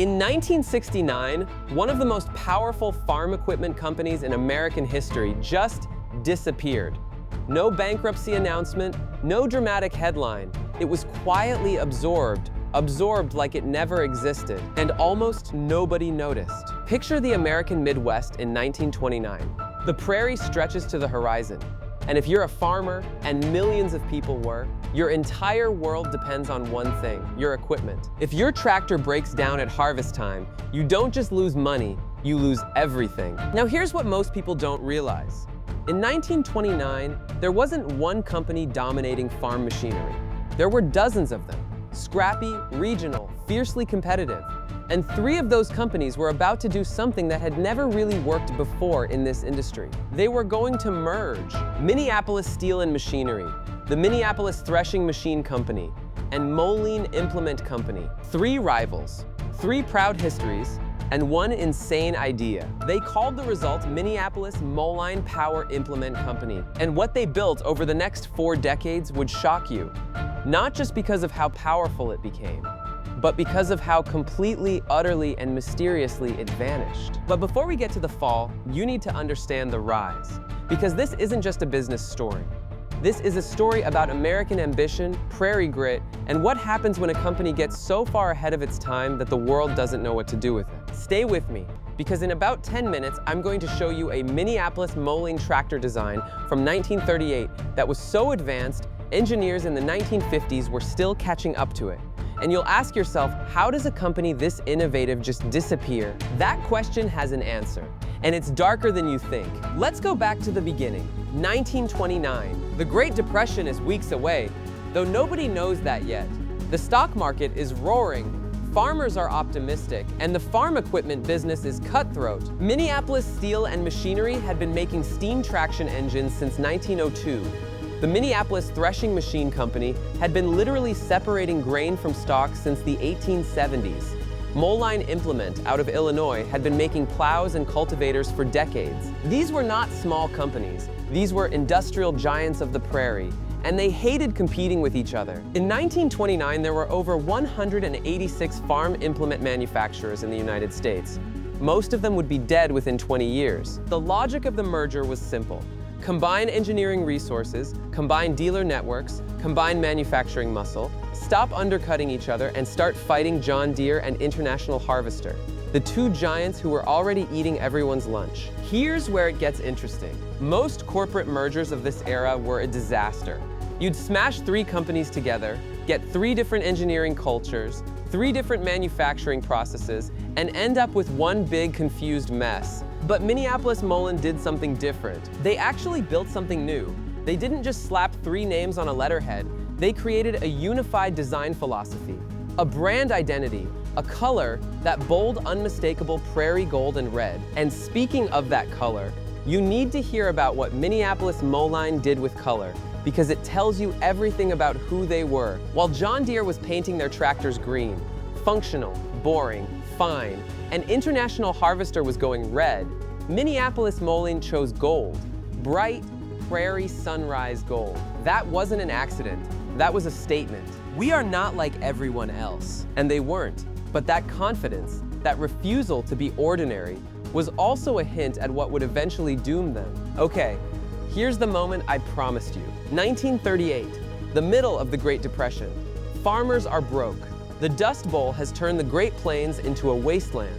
In 1969, one of the most powerful farm equipment companies in American history just disappeared. No bankruptcy announcement, no dramatic headline. It was quietly absorbed like it never existed, and almost nobody noticed. Picture the American Midwest in 1929. The prairie stretches to the horizon, and if you're a farmer, and millions of people were, your entire world depends on one thing: your equipment. If your tractor breaks down at harvest time, you don't just lose money, you lose everything. Now here's what most people don't realize. In 1929, there wasn't one company dominating farm machinery. There were dozens of them, scrappy, regional, fiercely competitive. And 3 of those companies were about to do something that had never really worked before in this industry. They were going to merge Minneapolis Steel and Machinery, the Minneapolis Threshing Machine Company, and Moline Implement Company. 3 rivals, 3 proud histories, and one insane idea. They called the result Minneapolis Moline Power Implement Company. And what they built over the next 4 decades would shock you, not just because of how powerful it became, but because of how completely, utterly, and mysteriously it vanished. But before we get to the fall, you need to understand the rise, because this isn't just a business story. This is a story about American ambition, prairie grit, and what happens when a company gets so far ahead of its time that the world doesn't know what to do with it. Stay with me, because in about 10 minutes, I'm going to show you a Minneapolis Moline tractor design from 1938 that was so advanced, engineers in the 1950s were still catching up to it. And you'll ask yourself, how does a company this innovative just disappear? That question has an answer, and it's darker than you think. Let's go back to the beginning, 1929. The Great Depression is weeks away, though nobody knows that yet. The stock market is roaring, farmers are optimistic, and the farm equipment business is cutthroat. Minneapolis Steel and Machinery had been making steam traction engines since 1902. The Minneapolis Threshing Machine Company had been literally separating grain from stalks since the 1870s. Moline Implement, out of Illinois, had been making plows and cultivators for decades. These were not small companies. These were industrial giants of the prairie, and they hated competing with each other. In 1929, there were over 186 farm implement manufacturers in the United States. Most of them would be dead within 20 years. The logic of the merger was simple. Combine engineering resources, combine dealer networks, combine manufacturing muscle, stop undercutting each other, and start fighting John Deere and International Harvester, the 2 giants who were already eating everyone's lunch. Here's where it gets interesting. Most corporate mergers of this era were a disaster. You'd smash 3 companies together, get 3 different engineering cultures, 3 different manufacturing processes, and end up with one big confused mess. But Minneapolis Moline did something different. They actually built something new. They didn't just slap 3 names on a letterhead. They created a unified design philosophy, a brand identity, a color, that bold, unmistakable prairie gold and red. And speaking of that color, you need to hear about what Minneapolis Moline did with color, because it tells you everything about who they were. While John Deere was painting their tractors green, functional, boring, fine, and International Harvester was going red, Minneapolis Moline chose gold, bright, prairie sunrise gold. That wasn't an accident, that was a statement. We are not like everyone else, and they weren't. But that confidence, that refusal to be ordinary, was also a hint at what would eventually doom them. Okay, here's the moment I promised you. 1938, the middle of the Great Depression. Farmers are broke. The Dust Bowl has turned the Great Plains into a wasteland.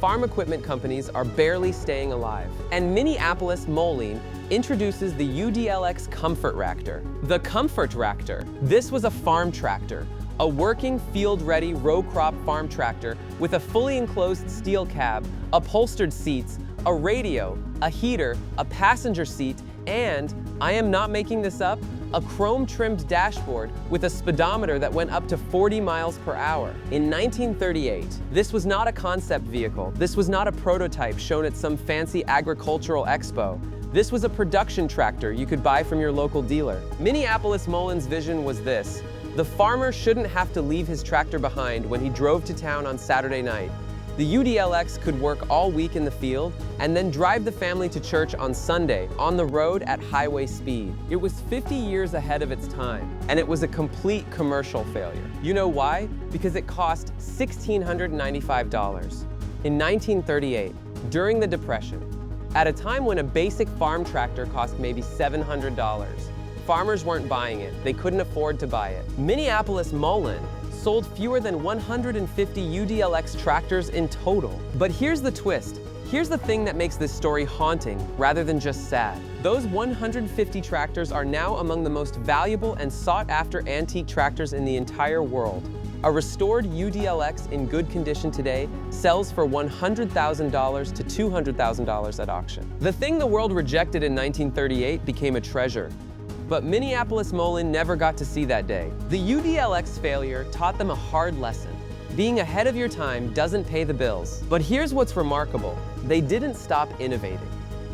Farm equipment companies are barely staying alive. And Minneapolis Moline introduces the UDLX Comfortractor. The Comfortractor. This was a farm tractor, a working, field-ready row crop farm tractor with a fully enclosed steel cab, upholstered seats, a radio, a heater, a passenger seat, and, I am not making this up, a chrome-trimmed dashboard with a speedometer that went up to 40 miles per hour. In 1938, this was not a concept vehicle. This was not a prototype shown at some fancy agricultural expo. This was a production tractor you could buy from your local dealer. Minneapolis Moline's vision was this: the farmer shouldn't have to leave his tractor behind when he drove to town on Saturday night. The UDLX could work all week in the field and then drive the family to church on Sunday on the road at highway speed. It was 50 years ahead of its time, and it was a complete commercial failure. You know why? Because it cost $1,695. In 1938, during the Depression, at a time when a basic farm tractor cost maybe $700, farmers weren't buying it. They couldn't afford to buy it. Minneapolis Moline sold fewer than 150 UDLX tractors in total. But here's the twist. Here's the thing that makes this story haunting rather than just sad. Those 150 tractors are now among the most valuable and sought-after antique tractors in the entire world. A restored UDLX in good condition today sells for $100,000 to $200,000 at auction. The thing the world rejected in 1938 became a treasure. But Minneapolis Moline never got to see that day. The UDLX failure taught them a hard lesson. Being ahead of your time doesn't pay the bills. But here's what's remarkable. They didn't stop innovating.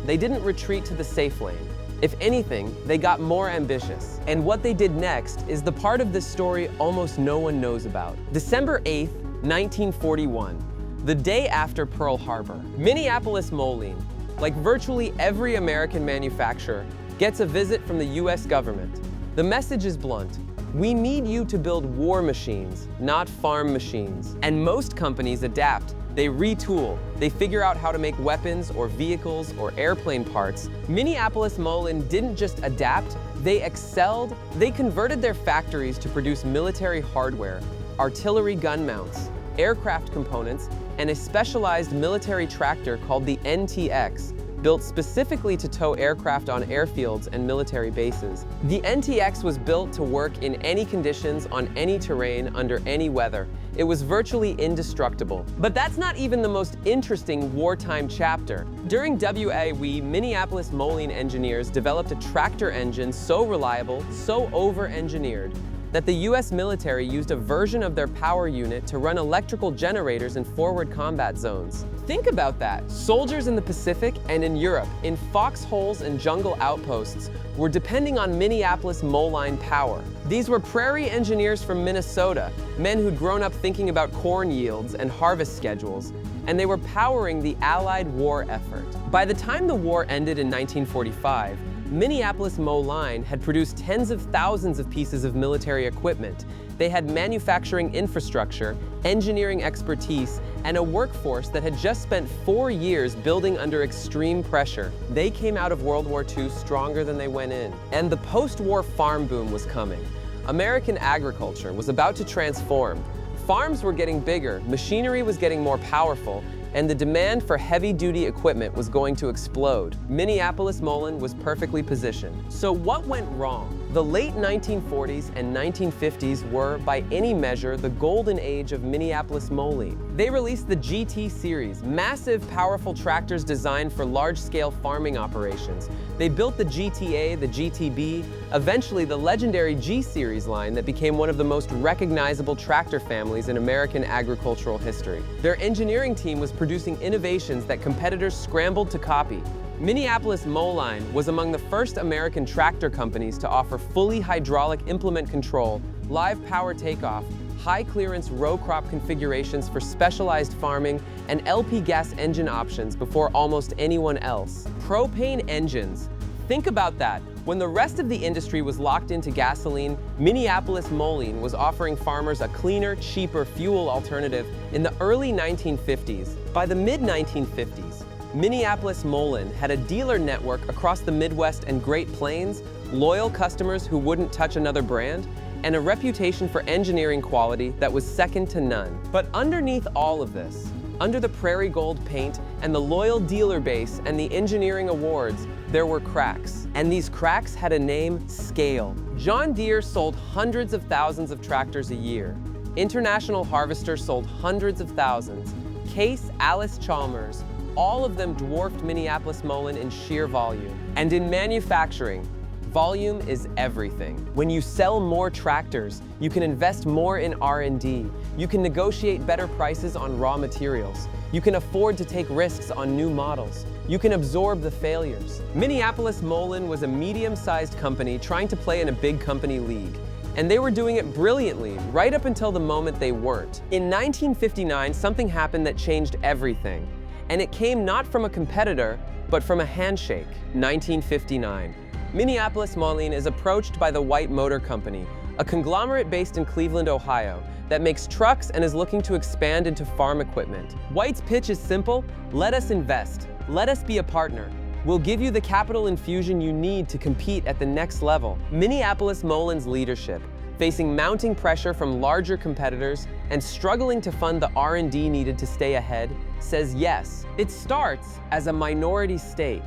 They didn't retreat to the safe lane. If anything, they got more ambitious. And what they did next is the part of this story almost no one knows about. December 8th, 1941, the day after Pearl Harbor, Minneapolis Moline, like virtually every American manufacturer, gets a visit from the US government. The message is blunt. We need you to build war machines, not farm machines. And most companies adapt. They retool. They figure out how to make weapons or vehicles or airplane parts. Minneapolis Moline didn't just adapt, they excelled. They converted their factories to produce military hardware, artillery gun mounts, aircraft components, and a specialized military tractor called the NTX, built specifically to tow aircraft on airfields and military bases. The NTX was built to work in any conditions, on any terrain, under any weather. It was virtually indestructible. But that's not even the most interesting wartime chapter. During WAW, Minneapolis Moline engineers developed a tractor engine so reliable, so over-engineered, that the US military used a version of their power unit to run electrical generators in forward combat zones. Think about that. Soldiers in the Pacific and in Europe, in foxholes and jungle outposts, were depending on Minneapolis Moline power. These were prairie engineers from Minnesota, men who'd grown up thinking about corn yields and harvest schedules, and they were powering the Allied war effort. By the time the war ended in 1945, Minneapolis Moline had produced tens of thousands of pieces of military equipment. They had manufacturing infrastructure, engineering expertise, and a workforce that had just spent 4 years building under extreme pressure. They came out of World War II stronger than they went in. And the post-war farm boom was coming. American agriculture was about to transform. Farms were getting bigger, machinery was getting more powerful, and the demand for heavy-duty equipment was going to explode. Minneapolis Moline was perfectly positioned. So what went wrong? The late 1940s and 1950s were, by any measure, the golden age of Minneapolis Moline. They released the GT series, massive, powerful tractors designed for large-scale farming operations. They built the GTA, the GTB, eventually the legendary G-Series line that became one of the most recognizable tractor families in American agricultural history. Their engineering team was producing innovations that competitors scrambled to copy. Minneapolis Moline was among the first American tractor companies to offer fully hydraulic implement control, live power takeoff, high-clearance row crop configurations for specialized farming, and LP gas engine options before almost anyone else. Propane engines. Think about that. When the rest of the industry was locked into gasoline, Minneapolis Moline was offering farmers a cleaner, cheaper fuel alternative in the early 1950s. By the mid-1950s, Minneapolis Moline had a dealer network across the Midwest and Great Plains, loyal customers who wouldn't touch another brand, and a reputation for engineering quality that was second to none. But underneath all of this, under the Prairie Gold paint and the loyal dealer base and the engineering awards, there were cracks. And these cracks had a name: scale. John Deere sold hundreds of thousands of tractors a year. International Harvester sold hundreds of thousands. Case, Alice Chalmers, all of them dwarfed Minneapolis Moline in sheer volume. And in manufacturing, volume is everything. When you sell more tractors, you can invest more in R&D. You can negotiate better prices on raw materials. You can afford to take risks on new models. You can absorb the failures. Minneapolis Moline was a medium-sized company trying to play in a big company league. And they were doing it brilliantly, right up until the moment they weren't. In 1959, something happened that changed everything. And it came not from a competitor, but from a handshake. 1959. Minneapolis Moline is approached by the White Motor Company, a conglomerate based in Cleveland, Ohio, that makes trucks and is looking to expand into farm equipment. White's pitch is simple: let us invest, let us be a partner. We'll give you the capital infusion you need to compete at the next level. Minneapolis Moline's leadership, facing mounting pressure from larger competitors and struggling to fund the R&D needed to stay ahead, says yes. It starts as a minority stake,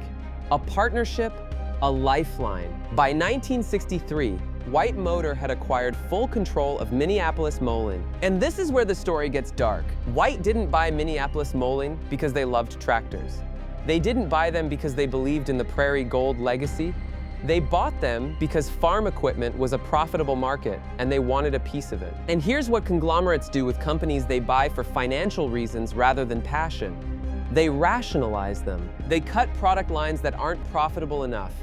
a partnership, a lifeline. By 1963, White Motor had acquired full control of Minneapolis Moline. And this is where the story gets dark. White didn't buy Minneapolis Moline because they loved tractors. They didn't buy them because they believed in the Prairie Gold legacy. They bought them because farm equipment was a profitable market and they wanted a piece of it. And here's what conglomerates do with companies they buy for financial reasons rather than passion. They rationalize them. They cut product lines that aren't profitable enough.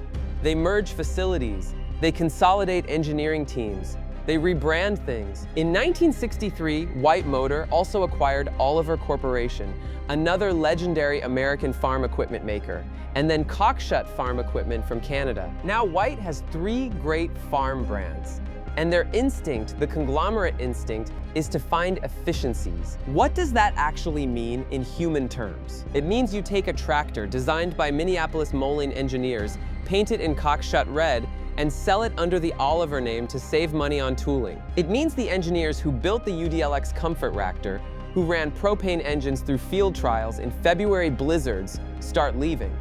They merge facilities. They consolidate engineering teams. They rebrand things. In 1963, White Motor also acquired Oliver Corporation, another legendary American farm equipment maker, and then Cockshut Farm Equipment from Canada. Now White has 3 great farm brands, and their instinct, the conglomerate instinct, is to find efficiencies. What does that actually mean in human terms? It means you take a tractor designed by Minneapolis Moline engineers, paint it in Cockshut red, and sell it under the Oliver name to save money on tooling. It means the engineers who built the UDLX Comfortractor, who ran propane engines through field trials in February blizzards, start leaving.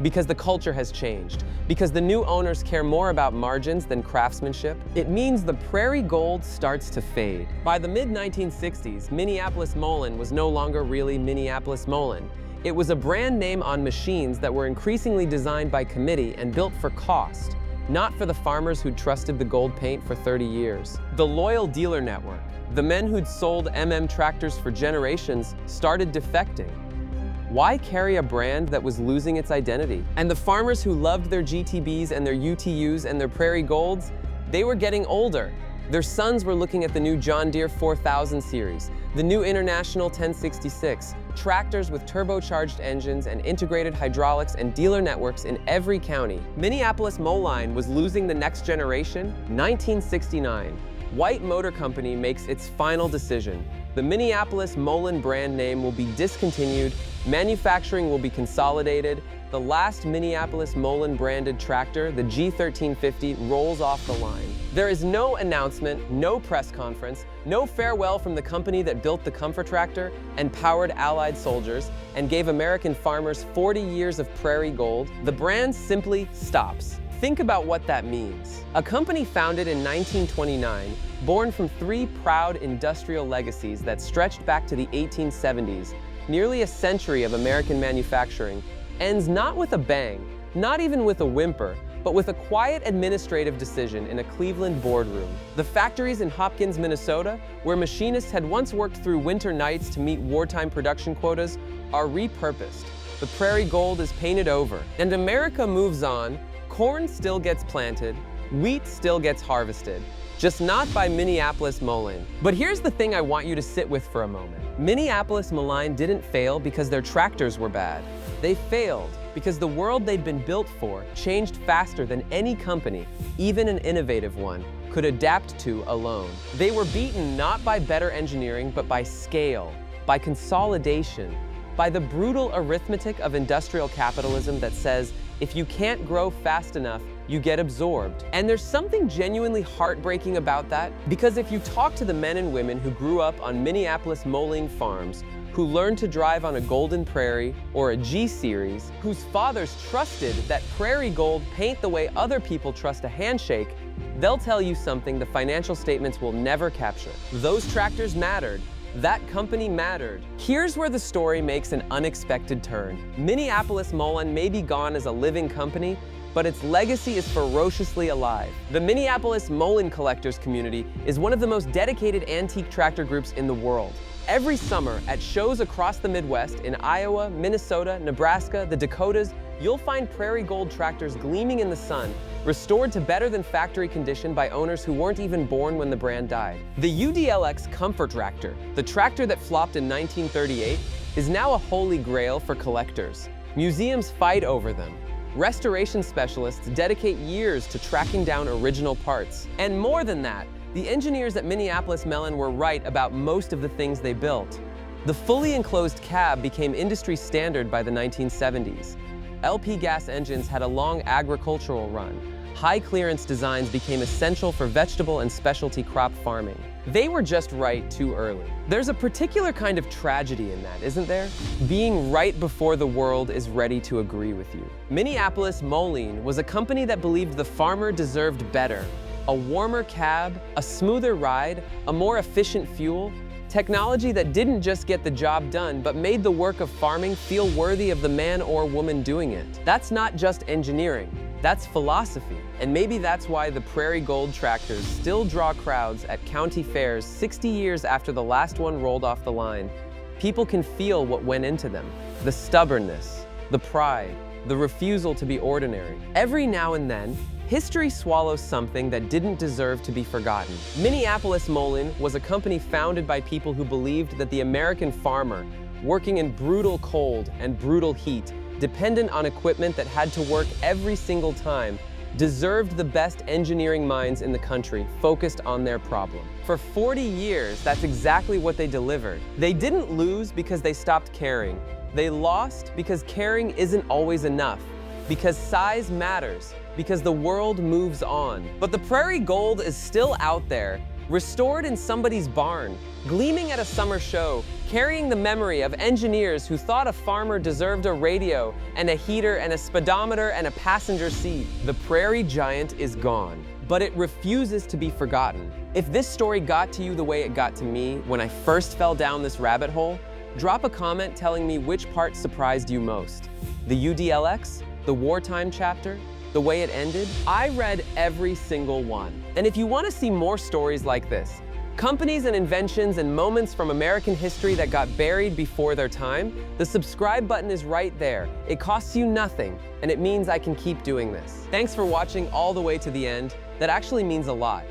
Because the culture has changed. Because the new owners care more about margins than craftsmanship. It means the Prairie Gold starts to fade. By the mid-1960s, Minneapolis Moline was no longer really Minneapolis Moline. It was a brand name on machines that were increasingly designed by committee and built for cost, not for the farmers who'd trusted the gold paint for 30 years. The loyal dealer network, the men who'd sold tractors for generations, started defecting. Why carry a brand that was losing its identity? And the farmers who loved their GTBs and their UTUs and their Prairie Golds, they were getting older. Their sons were looking at the new John Deere 4000 series, the new International 1066, tractors with turbocharged engines and integrated hydraulics and dealer networks in every county. Minneapolis Moline was losing the next generation. 1969, White Motor Company makes its final decision. The Minneapolis Moline brand name will be discontinued, manufacturing will be consolidated, the last Minneapolis Moline branded tractor, the G1350, rolls off the line. There is no announcement, no press conference, no farewell from the company that built the Comfortractor and powered Allied soldiers and gave American farmers 40 years of Prairie Gold. The brand simply stops. Think about what that means. A company founded in 1929, born from 3 proud industrial legacies that stretched back to the 1870s, nearly a century of American manufacturing, ends not with a bang, not even with a whimper, but with a quiet administrative decision in a Cleveland boardroom. The factories in Hopkins, Minnesota, where machinists had once worked through winter nights to meet wartime production quotas, are repurposed. The Prairie Gold is painted over, and America moves on. Corn still gets planted, wheat still gets harvested, just not by Minneapolis Moline. But here's the thing I want you to sit with for a moment. Minneapolis Moline didn't fail because their tractors were bad. They failed because the world they'd been built for changed faster than any company, even an innovative one, could adapt to alone. They were beaten not by better engineering, but by scale, by consolidation, by the brutal arithmetic of industrial capitalism that says, if you can't grow fast enough, you get absorbed. And there's something genuinely heartbreaking about that, because if you talk to the men and women who grew up on Minneapolis Moline farms, who learned to drive on a Golden Prairie or a G-Series, whose fathers trusted that Prairie Gold paint the way other people trust a handshake, they'll tell you something the financial statements will never capture. Those tractors mattered. That company mattered. Here's where the story makes an unexpected turn. Minneapolis Moline may be gone as a living company, but its legacy is ferociously alive. The Minneapolis Moline collectors community is one of the most dedicated antique tractor groups in the world. Every summer, at shows across the Midwest, in Iowa, Minnesota, Nebraska, the Dakotas, you'll find Prairie Gold tractors gleaming in the sun, restored to better than factory condition by owners who weren't even born when the brand died. The UDLX Comfortractor, the tractor that flopped in 1938, is now a holy grail for collectors. Museums fight over them. Restoration specialists dedicate years to tracking down original parts. And more than that, the engineers at Minneapolis Moline were right about most of the things they built. The fully enclosed cab became industry standard by the 1970s. LP gas engines had a long agricultural run. High-clearance designs became essential for vegetable and specialty crop farming. They were just right too early. There's a particular kind of tragedy in that, isn't there? Being right before the world is ready to agree with you. Minneapolis Moline was a company that believed the farmer deserved better. A warmer cab, a smoother ride, a more efficient fuel. Technology that didn't just get the job done, but made the work of farming feel worthy of the man or woman doing it. That's not just engineering, that's philosophy. And maybe that's why the Prairie Gold tractors still draw crowds at county fairs 60 years after the last one rolled off the line. People can feel what went into them. The stubbornness, the pride, the refusal to be ordinary. Every now and then, history swallows something that didn't deserve to be forgotten. Minneapolis Moline was a company founded by people who believed that the American farmer, working in brutal cold and brutal heat, dependent on equipment that had to work every single time, deserved the best engineering minds in the country focused on their problem. For 40 years, that's exactly what they delivered. They didn't lose because they stopped caring. They lost because caring isn't always enough, because size matters, because the world moves on. But the Prairie Gold is still out there, restored in somebody's barn, gleaming at a summer show, carrying the memory of engineers who thought a farmer deserved a radio and a heater and a speedometer and a passenger seat. The Prairie Giant is gone, but it refuses to be forgotten. If this story got to you the way it got to me when I first fell down this rabbit hole, drop a comment telling me which part surprised you most. The UDLX? The Wartime chapter? The way it ended? I read every single one. And if you want to see more stories like this, companies and inventions and moments from American history that got buried before their time, the subscribe button is right there. It costs you nothing, and it means I can keep doing this. Thanks for watching all the way to the end. That actually means a lot.